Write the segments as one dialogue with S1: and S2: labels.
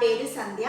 S1: పేరు సంధ్య.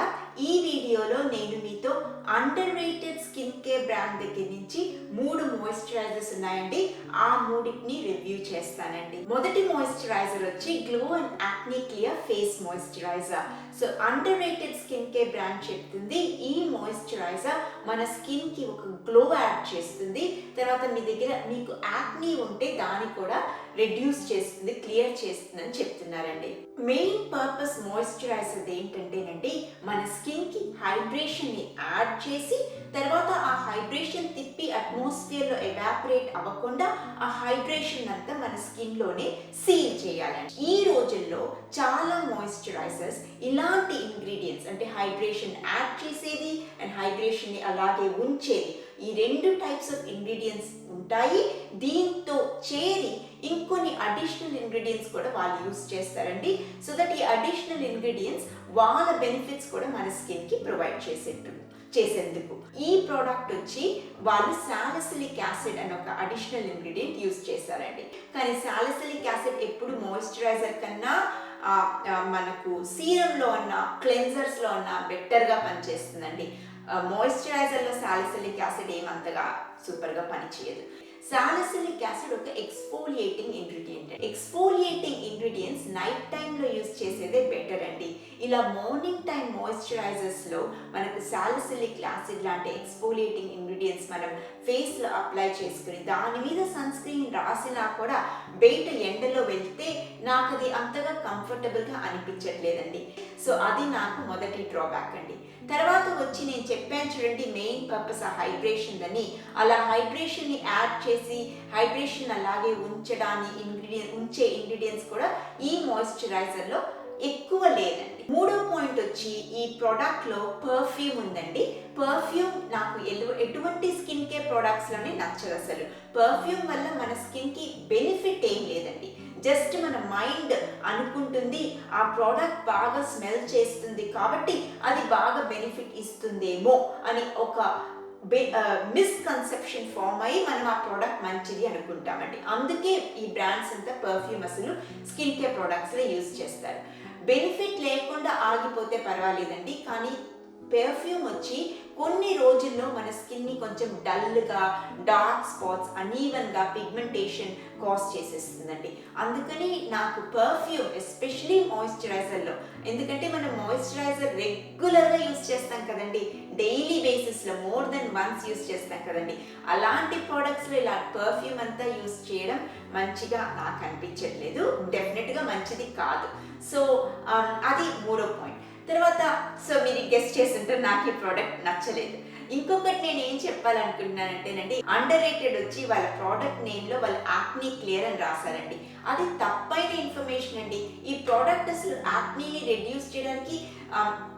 S1: ఈ వీడియోలో నేను మీతో under rated skin care brand దగ్గర నుంచి 3 మాయిశ్చరైజర్స్ ఉన్నాయండి. ఆ మూడింటిని రివ్యూ చేస్తానండి. మొదటి మాయిశ్చరైజర్ వచ్చి glow and acne clear face moisturiser. So under rated skin care brand చెప్తుంది ఈ మాయిశ్చరైజర్ మన స్కిన్ కి ఒక గ్లో యాడ్ చేస్తుంది. తర్వాత మీ దగ్గర మీకు యాక్నీ ఉంటే దాన్ని కూడా రెడ్యూస్ చేస్తుంది, క్లియర్ చేస్తుంది అని చెప్తున్నారండి. మెయిన్ పర్పస్ మాయిశ్చరైజర్ ఏంటంటేనండి మన స్కిన్ కి హైడ్రేషన్ ని యాడ్ చేసి తర్వాత ఆ హైడ్రేషన్ తిప్పి అట్మాస్ఫియర్ లో ఎవాపరేట్ అవ్వకుండా ఆ హైడ్రేషన్ అంతా మన స్కిన్ లోనే సీల్ చేయాలండి. ఈ రోజుల్లో చాలా మాయిశ్చరైజర్స్ ఇలాంటి ఇంగ్రీడియంట్స్ అంటే హైడ్రేషన్ యాడ్ చేసేది అండ్ హైడ్రేషన్ ని అలాగే ఉంచేది, ఈ 2 టైప్స్ ఆఫ్ ఇంగ్రీడియంట్స్ ఉంటాయి. దీంతో చేరి ఇంకొన్ని అడిషనల్ ఇంగ్రీడియంట్స్ కూడా వాళ్ళు యూస్ చేస్తారండి. సో దట్ ఈ అడిషనల్ ఇంగ్రీడియంట్స్ వాళ్ళ బెనిఫిట్స్ కూడా మన స్కిన్ కి ప్రొవైడ్ చేసేందుకు ఈ ప్రోడక్ట్ వచ్చి వాళ్ళు సాలిసిలిక్ యాసిడ్ అనే ఒక అడిషనల్ ఇంగ్రీడియంట్ యూస్ చేశారండి. కానీ సాలిసిలిక్ యాసిడ్ ఎప్పుడు మాయిశ్చరైజర్ కన్నా మనకు సీరంలో ఉన్న క్లెన్జర్స్లో ఉన్న బెటర్గా పనిచేస్తుందండి. మాయిశ్చరైజర్లో సాలిసిలిక్ యాసిడ్ ఏమంతగా సూపర్గా పనిచేయదు. సాలిసిలిక్ యాసిడ్ ఒక exfoliating ingredient. Exfoliating ingredients night టైంలో యూస్ చేసేదే బెటర్ అండి. ఇలా మార్నింగ్ టైం మాయిశ్చరైజర్స్లో మనకు సాలిసిలిక్ యాసిడ్ లాంటి ఎక్స్ఫోలియేటింగ్ ఇంగ్రీడియంట్స్ మనం ఫేస్లో అప్లై చేసుకుని దాని మీద సన్ స్క్రీన్ రాసినా కూడా బయట ఎండలో వెళ్తే నాకు అది అంతగా కంఫర్టబుల్గా అనిపించట్లేదండి. సో అది నాకు మొదటి డ్రాబ్యాక్ అండి. తర్వాత వచ్చి నేను చెప్పాను చూడండి మెయిన్ పర్పస్ ఆ హైడ్రేషన్ అని, అలా హైడ్రేషన్ని యాడ్ చేసి హైడ్రేషన్ అలాగే ఉంచే ఇంగ్రీడియంట్స్ కూడా ఈ మాయిశ్చరైజర్లో ఎక్కువ లేదండి. మూడో పాయింట్ వచ్చి ఈ ప్రోడక్ట్లో పర్ఫ్యూమ్ ఉందండి. పర్ఫ్యూమ్ నాకు ఎటువంటి స్కిన్ కేర్ ప్రోడక్ట్స్లోనే నచ్చదు అసలు. పర్ఫ్యూమ్ వల్ల మన స్కిన్కి బెనిఫిట్ ఏం లేదండి. జస్ట్ మన మైండ్ అనుకుంటుంది ఆ ప్రోడక్ట్ బాగా స్మెల్ చేస్తుంది కాబట్టి అది బాగా బెనిఫిట్ ఇస్తుందేమో అని ఒక మిస్కన్సెప్షన్ ఫామ్ అయ్యి మనం ఆ ప్రోడక్ట్ మంచిది అనుకుంటామండి. అందుకే ఈ బ్రాండ్స్ అంతా పర్ఫ్యూమ్ అసలు స్కిన్ కేర్ ప్రోడక్ట్స్లో యూజ్ చేస్తారు. బెనిఫిట్ లేకుండా ఆగిపోతే పర్వాలేదండి, కానీ పర్ఫ్యూమ్ వచ్చి కొన్ని రోజుల్లో మన స్కిన్ని కొంచెం డల్గా, డార్క్ స్పాట్స్, అనీవెన్గా పిగ్మెంటేషన్ కాజ్ చేసేస్తుందండి. అందుకని నాకు పర్ఫ్యూమ్ ఎస్పెషలీ మాయిశ్చరైజర్లో, ఎందుకంటే మనం మాయిశ్చరైజర్ రెగ్యులర్గా యూస్ చేస్తాం కదండి, డైలీ బేసిస్లో మోర్ దెన్ వన్స్ యూస్ చేస్తాం కదండి, అలాంటి ప్రోడక్ట్స్లో ఇలా పర్ఫ్యూమ్ అంతా యూస్ చేయడం మంచిగా నాకు అనిపించట్లేదు, డెఫినెట్గా మంచిది కాదు. సో అది మూడో పాయింట్. తర్వాత సో మీరు గెస్ట్ చేస్తుంటారు నాకు ఈ ప్రోడక్ట్ నచ్చలేదు. ఇంకొకటి నేను ఏం చెప్పాలనుకుంటున్నానంటేనండి, అండర్ రేటెడ్ వచ్చి వాళ్ళ ప్రోడక్ట్ నేమ్లో వాళ్ళు యాక్నీ క్లియర్ అని రాశారండి. అది తప్పైన ఇన్ఫర్మేషన్ అండి. ఈ ప్రోడక్ట్ అసలు యాక్నీని రెడ్యూస్ చేయడానికి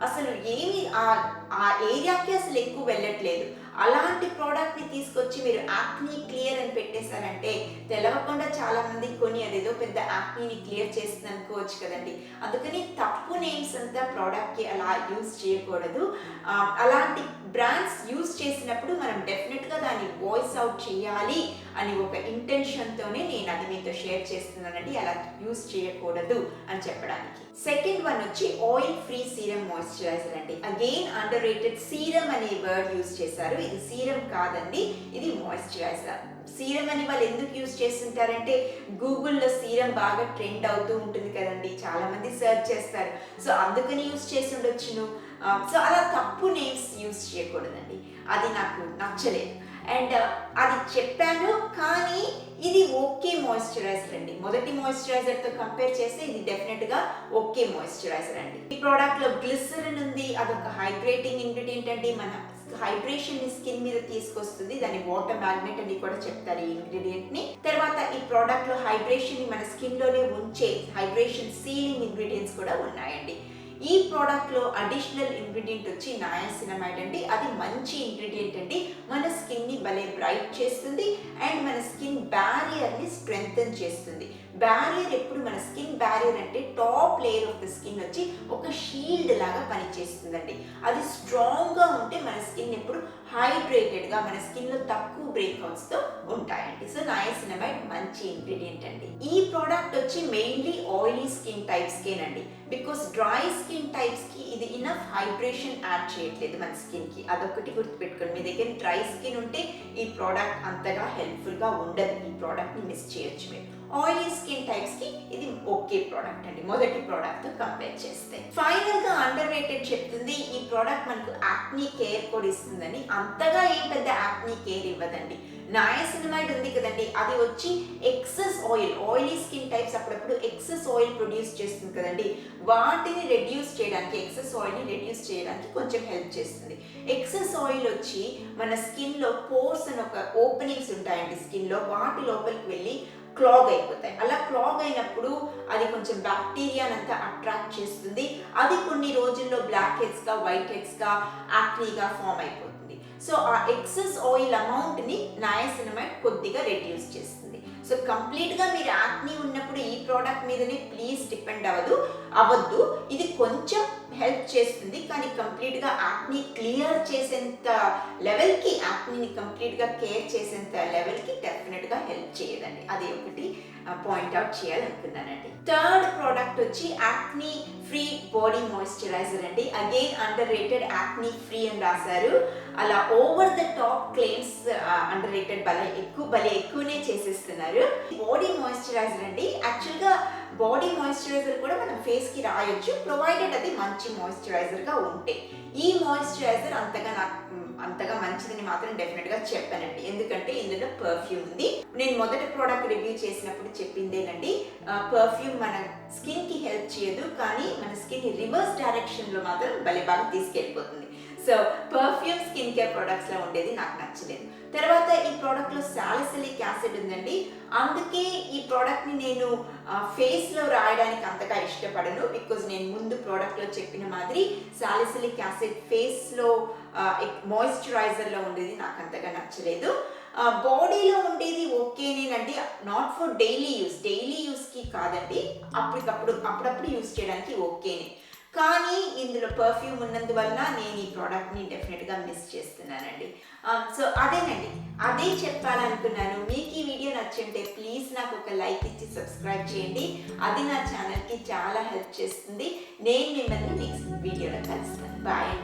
S1: అసలు ఏమి ఆ ఏరియాకి అసలు ఎక్కువ వెళ్ళట్లేదు. అలాంటి ప్రోడక్ట్ని తీసుకొచ్చి మీరు యాక్నీ క్లియర్ అని పెట్టేశారంటే తెలవకుండా చాలా మంది కొని అదేదో పెద్ద యాక్నీని క్లియర్ చేస్తుంది అనుకోవచ్చు కదండి. అందుకని తప్పు నేమ్స్ అంతా ప్రోడక్ట్కి అలా యూజ్ చేయకూడదు. అలాంటి బ్రాండ్స్ యూజ్ చేసినప్పుడు మనం డెఫినెట్గా దాన్ని వాయిస్ అవుట్ చేయాలి అని ఒక ఇంటెన్షన్తోనే నేను అది మీతో షేర్ చేస్తున్నానండి. అలా యూజ్ చేయకూడదు అని చెప్పడానికి. సెకండ్ వన్ వచ్చి ఆయిల్ ఫ్రీ సీరం మాయిశ్చరైజర్ అండి. అగైన్ అండర్ రేటెడ్ సీరం అనే వర్డ్ యూజ్ చేశారు. ఇది సీరం కాదండి, ఇది మాయిశ్చరైజర్. సీరం అని వాళ్ళు ఎందుకు యూజ్ చేస్తుంటారంటే గూగుల్లో సీరం బాగా ట్రెండ్ అవుతూ ఉంటుంది కదండి, చాలా మంది సెర్చ్ చేస్తారు, సో అందుకని యూజ్ చేసి ఉండొచ్చును. సో అలా తప్పు నేమ్స్ యూజ్ చేయకూడదండి, అది నాకు నచ్చలేదు. అండ్ అది చెప్పాను, కానీ ఇది ఓకే మాయిశ్చరైజర్ అండి. మొదటి మాయిశ్చరైజర్తో కంపేర్ చేస్తే ఇది డెఫినెట్గా ఓకే మాయిశ్చరైజర్ అండి. ఈ ప్రోడక్ట్లో గ్లిసరిన్ ఉంది, అదొక హైడ్రేటింగ్ ఇంగ్రీడియంట్ అండి. మన హైడ్రేషన్ ని స్కిన్ మీద తీసుకొస్తుంది, దాన్ని వాటర్ మ్యాగ్నెట్ అని కూడా చెప్తారు ఈ ఇంగ్రీడియంట్ ని. తర్వాత ఈ ప్రోడక్ట్ లో హైడ్రేషన్ ని మన స్కిన్ లోనే ఉంచే హైడ్రేషన్ సీలింగ్ ఇంగ్రీడియంట్స్ కూడా ఉన్నాయండి. ఈ ప్రోడక్ట్ లో అడిషనల్ ఇంగ్రీడియంట్ వచ్చి నయాసినమైడ్ అండి. అది మంచి ఇంగ్రీడియంట్ అండి, మన స్కిన్ ని భలే బ్రైట్ చేస్తుంది అండ్ మన స్కిన్ బ్యారియర్ ని స్ట్రెంగ్తెన్ చేస్తుంది. బ్యారియర్ ఎప్పుడు మన స్కిన్ బ్యారియర్ అంటే top layer of the skin వచ్చి ఒక షీల్డ్ లాగా పనిచేస్తుందండి. అది స్ట్రాంగ్గా ఉంటే మన స్కిన్ ఎప్పుడు హైడ్రేటెడ్గా, మన స్కిన్లో తక్కువ బ్రేక్అవుట్స్తో ఉంటాయండి. సో నయాసినమైడ్ మంచి ఇంగ్రీడియంట్ అండి. ఈ ప్రోడక్ట్ వచ్చి మెయిన్లీ ఆయిలీ స్కిన్ టైప్స్కేనండి. బికాస్ డ్రై స్కిన్ టైప్స్కి ఇది ఇనఫ్ హైడ్రేషన్ యాడ్ చేయట్లేదు మన స్కిన్కి. అదొకటి గుర్తుపెట్టుకోండి. మీ దగ్గర డ్రై స్కిన్ ఉంటే ఈ ప్రోడక్ట్ అంతగా హెల్ప్ఫుల్గా ఉండదు. ఈ ప్రోడక్ట్ని మిస్ చేయొచ్చు మీరు. ఆయిలీ స్కిన్ టైప్స్కి ఇది ఓకే ప్రోడక్ట్ అండి, మొదటి ప్రోడక్ట్తో కంపేర్ చేస్తే. ఫైనల్గా అండర్ రేటెడ్ చెప్తుంది, ఈ ప్రోడక్ట్ మనకు యాక్నీ కేర్ కూడా ఇస్తుందని. అంతగా ఏం పెద్ద యాక్నీ కేర్ ఇవ్వదండి. నయాసినమైడ్ ఉంది కదండి, అది వచ్చి excess oil, oily skin types అప్పుడప్పుడు ఎక్సెస్ ఆయిల్ ప్రొడ్యూస్ చేస్తుంది కదండి, వాటిని రెడ్యూస్ చేయడానికి, ఎక్సెస్ ఆయిల్ని రెడ్యూస్ చేయడానికి కొంచెం హెల్ప్ చేస్తుంది. ఎక్సెస్ ఆయిల్ వచ్చి మన స్కిన్లో పోర్స్ అని ఒక ఓపెనింగ్స్ ఉంటాయండి స్కిన్లో, వాటి లోపలికి వెళ్ళి క్లాగ్ అయిపోతాయి. అలా క్లాగ్ అయినప్పుడు అది కొంచెం బ్యాక్టీరియానంతా అట్రాక్ట్ చేస్తుంది. అది కొన్ని రోజుల్లో బ్లాక్ హెడ్స్గా, వైట్ హెడ్స్గా, యాక్నీగా ఫామ్ అయిపోతుంది. సో ఆ ఎక్సెస్ ఆయిల్ అమౌంట్ని నయాసినమైడ్ కొద్దిగా రెడ్యూస్ చేస్తుంది. సో కంప్లీట్గా మీరు యాక్నీ ఉన్నప్పుడు ఈ ప్రోడక్ట్ మీదనే ప్లీజ్ డిపెండ్ అవ్వద్దు. ఇది కొంచెం హెల్ప్ చేస్తుంది, కానీ కంప్లీట్గా యాక్నీ క్లియర్ చేసేంత లెవెల్కి, యాక్నీని కంప్లీట్గా కేర్ చేసేంత లెవెల్కి డెఫినెట్గా హెల్ప్ చేయదండి. అది ఒకటి పాయింట్అవుట్ చేయాలనుకున్నానండి. థర్డ్ ప్రోడక్ట్ వచ్చి యాక్నీ ఫ్రీ బాడీ మాయిశ్చరైజర్ అండి. Again under rated, acne free అని రాశారు. అలా over the top claims under rated భలే ఎక్కువనే చేసేస్తున్నారు. బాడీ మాయిశ్చరైజర్ అండి. యాక్చువల్గా బాడీ మాయిశ్చరైజర్ కూడా మనం ఫేస్కి రాయొచ్చు, ప్రొవైడెడ్ అది మంచి మాయిశ్చరైజర్గా ఉంటే. ఈ మాయిశ్చరైజర్ అంతగా మంచిదని మాత్రం డెఫినెట్గా చెప్పానండి, ఎందుకంటే ఇందులో పర్ఫ్యూమ్ ఉంది. నేను మొదటి ప్రోడక్ట్ రివ్యూ చేసినప్పుడు చెప్పిందేనండి, పర్ఫ్యూమ్ మన స్కిన్కి హెల్ప్ చేయదు, కానీ మన స్కిన్ రివర్స్ డైరెక్షన్లో మాత్రం భలే బాగా తీసుకెళ్ళిపోతుంది. సో పర్ఫ్యూమ్ స్కిన్ కేర్ ప్రొడక్ట్స్లో ఉండేది నాకు నచ్చలేదు. తర్వాత ఈ ప్రోడక్ట్లో సాలిసిలిక్ యాసిడ్ ఉందండి, అందుకే ఈ ప్రోడక్ట్ని నేను ఫేస్లో రాయడానికి అంతగా ఇష్టపడను. బికాజ్ నేను ముందు ప్రోడక్ట్లో చెప్పిన మాదిరి సాలిసిలిక్ యాసిడ్ ఫేస్లో మాయిశ్చరైజర్లో ఉండేది నాకు అంతగా నచ్చలేదు. బాడీలో ఉండేది ఓకేనేనండి, నాట్ ఫర్ డైలీ యూస్కి కాదండి, అప్పుడప్పుడు యూస్ చేయడానికి ఓకేనే. కానీ ఇందులో పర్ఫ్యూమ్ ఉన్నందువల్ల నేను ఈ ప్రోడక్ట్ని డెఫినెట్గా మిస్ చేస్తున్నానండి. సో అదే చెప్పాలనుకున్నాను. మీకు ఈ వీడియో నచ్చుంటే ప్లీజ్ నాకు ఒక లైక్ ఇచ్చి సబ్స్క్రైబ్ చేయండి. అది నా ఛానల్కి చాలా హెల్ప్ చేస్తుంది. నేను మిమ్మల్ని నెక్స్ట్ వీడియోలో కలుస్తాను. బాయ్.